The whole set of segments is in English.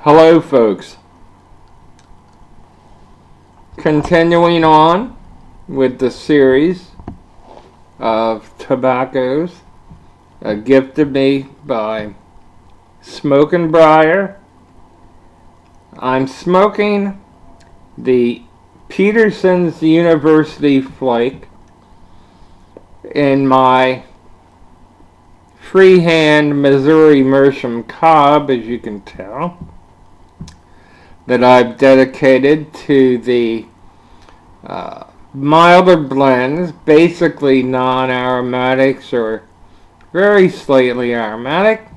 Hello folks, continuing on with the series of tobaccos gifted me by Smokin' Briar. I'm smoking the Peterson's University Flake in my freehand Missouri Meerschaum cob, as you can tell, that I've dedicated to the milder blends, basically non-aromatics or very slightly aromatic.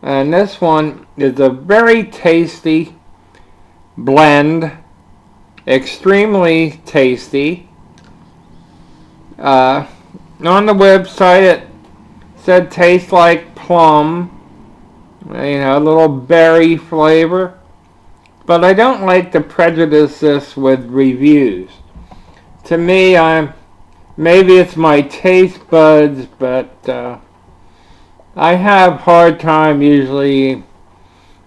And this one is a very tasty blend, extremely tasty. On the website it said tastes like plum, a little berry flavor. But I don't like to prejudice this with reviews. To me, maybe it's my taste buds, but I have hard time usually,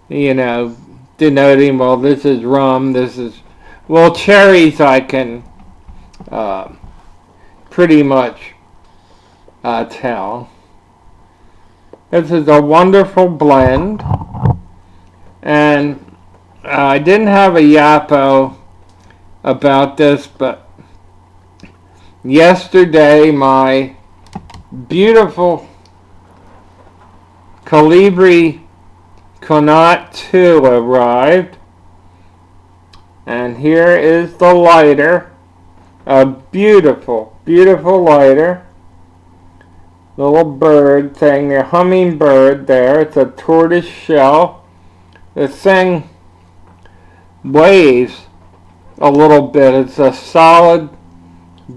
denoting, well, this is rum, cherries I can pretty much tell. This is a wonderful blend, and I didn't have a yapo about this, but yesterday my beautiful Colibri Connaught 2 arrived, and here is the lighter, a beautiful, beautiful lighter, little bird thing, a hummingbird there. It's a tortoise shell. The thing weighs a little bit. It's a solid,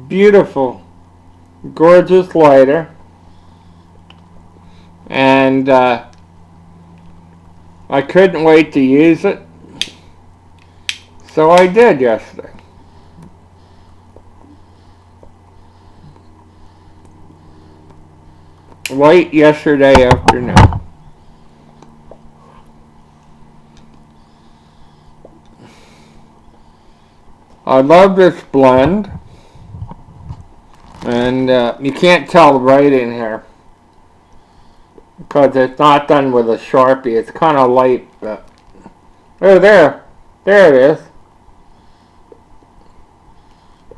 beautiful, gorgeous lighter, and I couldn't wait to use it, so I did yesterday. Late yesterday afternoon. I love this blend, and you can't tell the writing here because it's not done with a Sharpie. It's kind of light, but oh, there it is.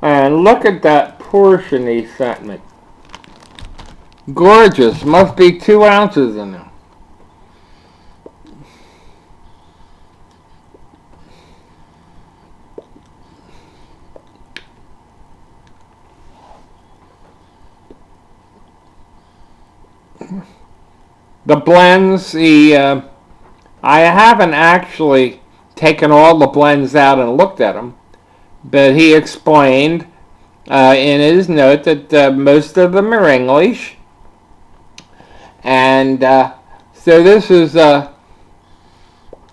And look at that portion he sent me. Gorgeous. Must be 2 ounces in there. The blends, I haven't actually taken all the blends out and looked at them, but he explained in his note that most of them are English, and so this is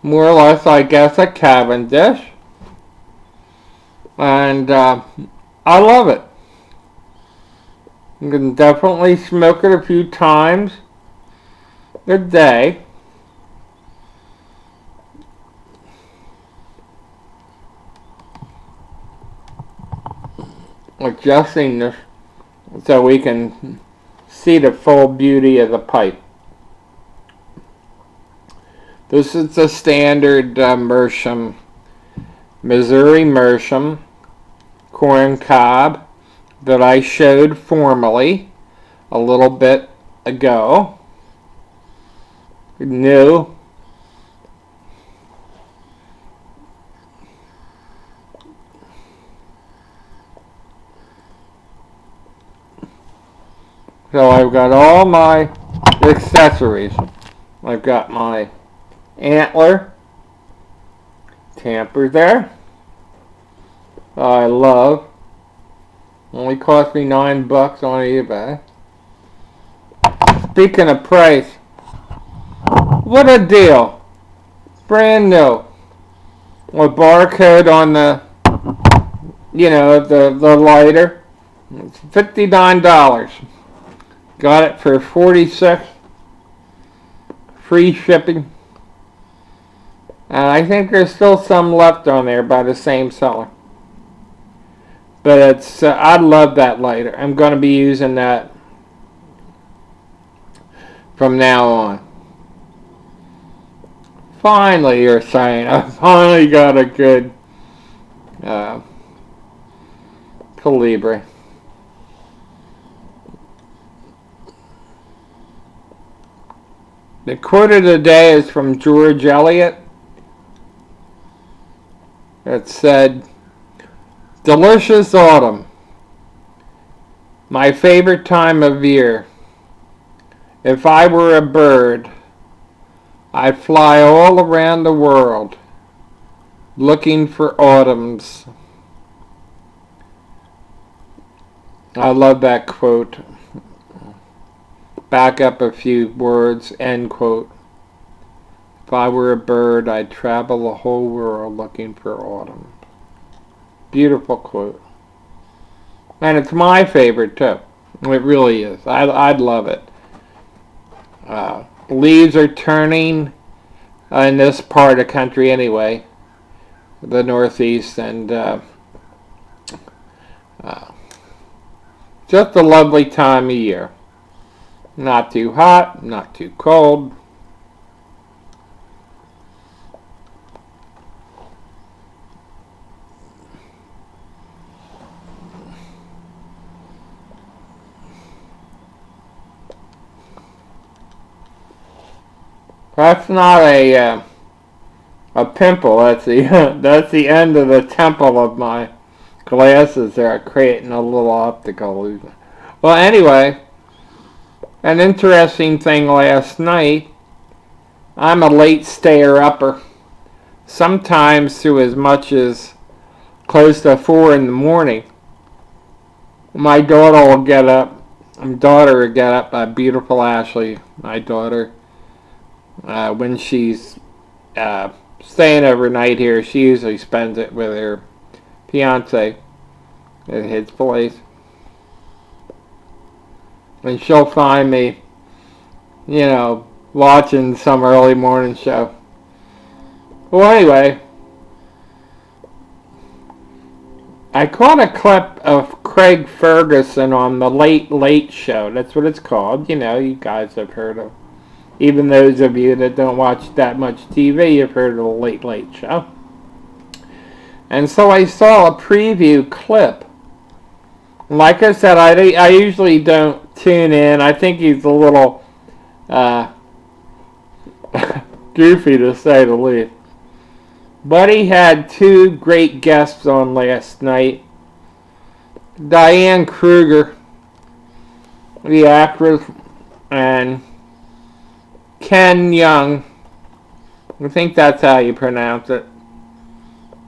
more or less, I guess, a Cavendish, and I love it. You can definitely smoke it a few times a day. Adjusting this so we can see the full beauty of the pipe. This is the standard Meerschaum, Missouri Meerschaum corn cob that I showed formally a little bit ago. New. So I've got all my accessories. I've got my antler tamper there. I love. Only cost me $9 on eBay. Speaking of price, what a deal. Brand new. With barcode on the, the lighter. It's $59. Got it for $46. Free shipping. And I think there's still some left on there by the same seller. But it's I love that lighter. I'm going to be using that from now on. Finally, you're saying I finally got a good Calibre. The quote of the day is from George Eliot. It said, "Delicious autumn, my favorite time of year. If I were a bird, I'd fly all around the world looking for autumns." I love that quote. Back up a few words, end quote. If I were a bird, I'd travel the whole world looking for autumn. Beautiful quote. And it's my favorite too. It really is. I'd love it. Leaves are turning in this part of the country anyway, the Northeast, and just a lovely time of year. Not too hot, not too cold. That's not a pimple. That's the that's the end of the temple of my glasses. They're creating a little optical illusion. Well, anyway, an interesting thing last night. I'm a late stayer-upper. Sometimes to as much as close to 4 in the morning. My daughter will get up. Beautiful Ashley, my daughter. When she's staying overnight here, she usually spends it with her fiance at his place. And she'll find me, watching some early morning show. Well, anyway, I caught a clip of Craig Ferguson on the Late Late Show. That's what it's called. You guys have heard of. Even those of you that don't watch that much TV, you've heard of the Late Late Show. And so I saw a preview clip. Like I said, I usually don't tune in. I think he's a little goofy to say the least. But he had two great guests on last night. Diane Kruger, the actress, and Ken Young, I think that's how you pronounce it,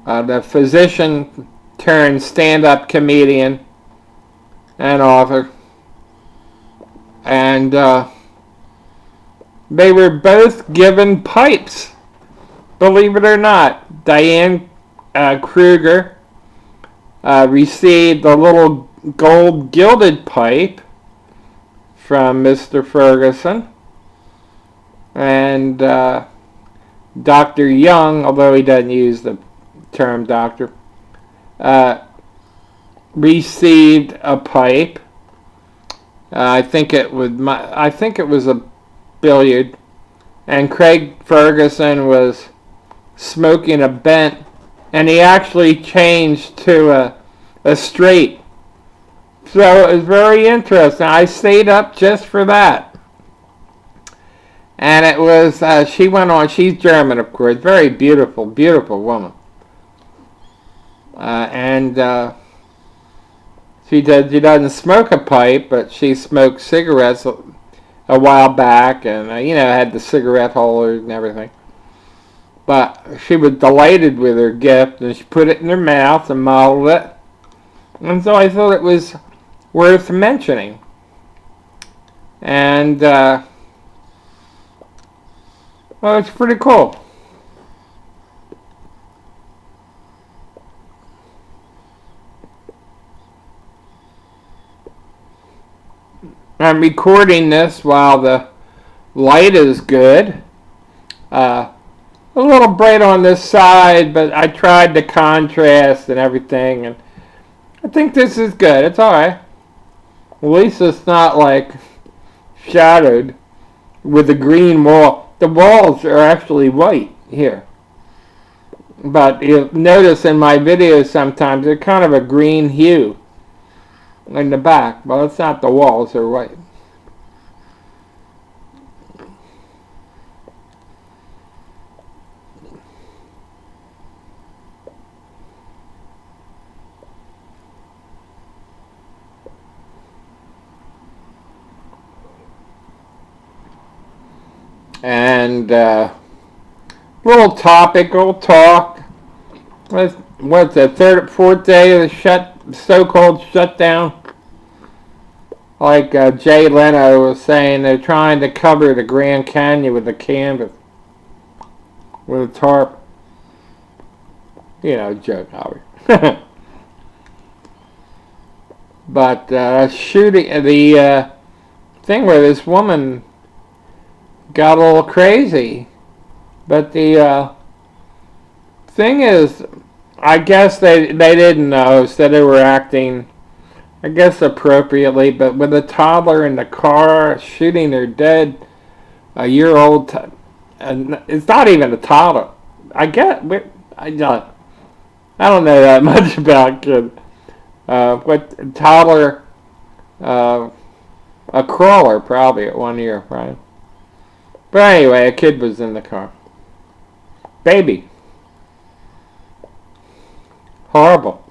the physician turned stand-up comedian and author. And they were both given pipes, believe it or not. Diane Kruger received a little gold gilded pipe from Mr. Ferguson. And Dr. Young, although he doesn't use the term doctor, received a pipe. I think it was a billiard, and Craig Ferguson was smoking a bent, and he actually changed to a straight. So it was very interesting. I stayed up just for that. And it was, she went on, she's German, of course, very beautiful, beautiful woman. She doesn't smoke a pipe, but she smoked cigarettes a while back, and, had the cigarette holders and everything. But she was delighted with her gift, and she put it in her mouth and modeled it. And so I thought it was worth mentioning. And, well, it's pretty cool. I'm recording this while the light is good. a little bright on this side, but I tried the contrast and everything, and I think this is good. It's alright. At least it's not like shadowed with the green wall. The walls are actually white here. But you'll notice in my videos sometimes they're kind of a green hue in the back. Well, it's not the walls, they're white. And little topical talk. What's the fourth day of the so-called shutdown? Like Jay Leno was saying, they're trying to cover the Grand Canyon with a canvas, with a tarp. You know, joke, Howard. But shooting the thing where this woman got a little crazy. But the thing is, I guess they didn't know, so they were acting, I guess, appropriately. But with a toddler in the car shooting their dead a-year-old, and it's not even a toddler. I don't know that much about kids. What toddler? A crawler probably at 1 year, right? But anyway, a kid was in the car. Baby. Horrible.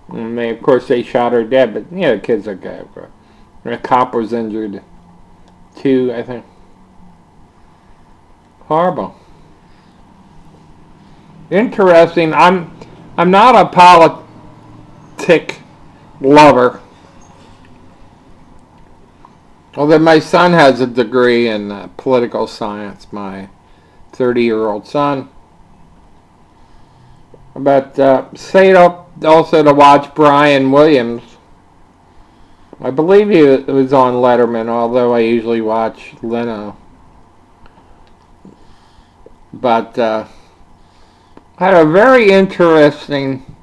And of course, they shot her dead, but yeah, the kid's okay. A cop was injured. 2, I think. Horrible. Interesting. I'm not a politic lover. Although my son has a degree in political science, my 30-year-old son. But stayed up also to watch Brian Williams. I believe he was on Letterman, although I usually watch Leno. But had a very interesting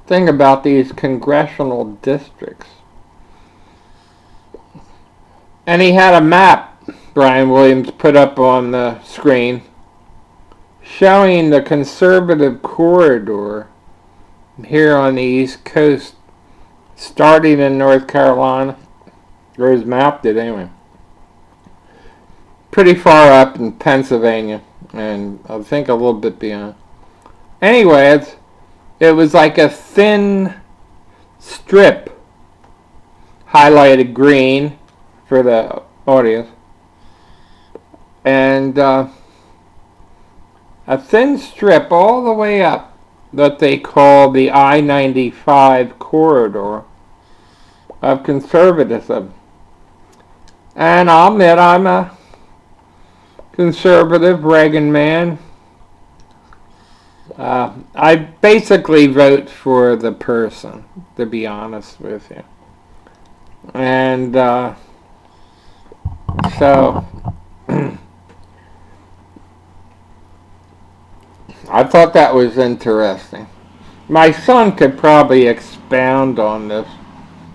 thing about these congressional districts. And he had a map, Brian Williams put up on the screen, showing the conservative corridor here on the East Coast, starting in North Carolina. Or his map did anyway. Pretty far up in Pennsylvania, and I think a little bit beyond. Anyway, it was like a thin strip, highlighted green for the audience, and a thin strip all the way up that they call the I-95 corridor of conservatism. And I'll admit I'm a conservative Reagan man. I basically vote for the person, to be honest with you. And so I thought that was interesting. My son could probably expound on this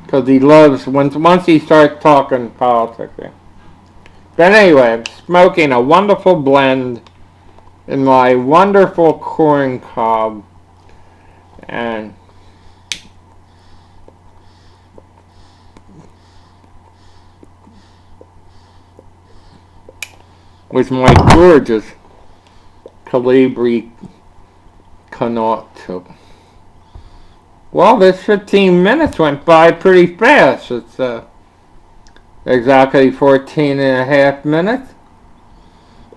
because he loves, once he starts talking politics. Yeah. But anyway, I'm smoking a wonderful blend in my wonderful corn cob, and with my gorgeous Calibri Canotto. Well, this 15 minutes went by pretty fast. It's exactly 14 and a half minutes.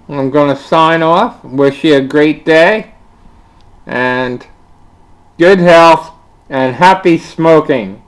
I'm going to sign off. Wish you a great day and good health and happy smoking.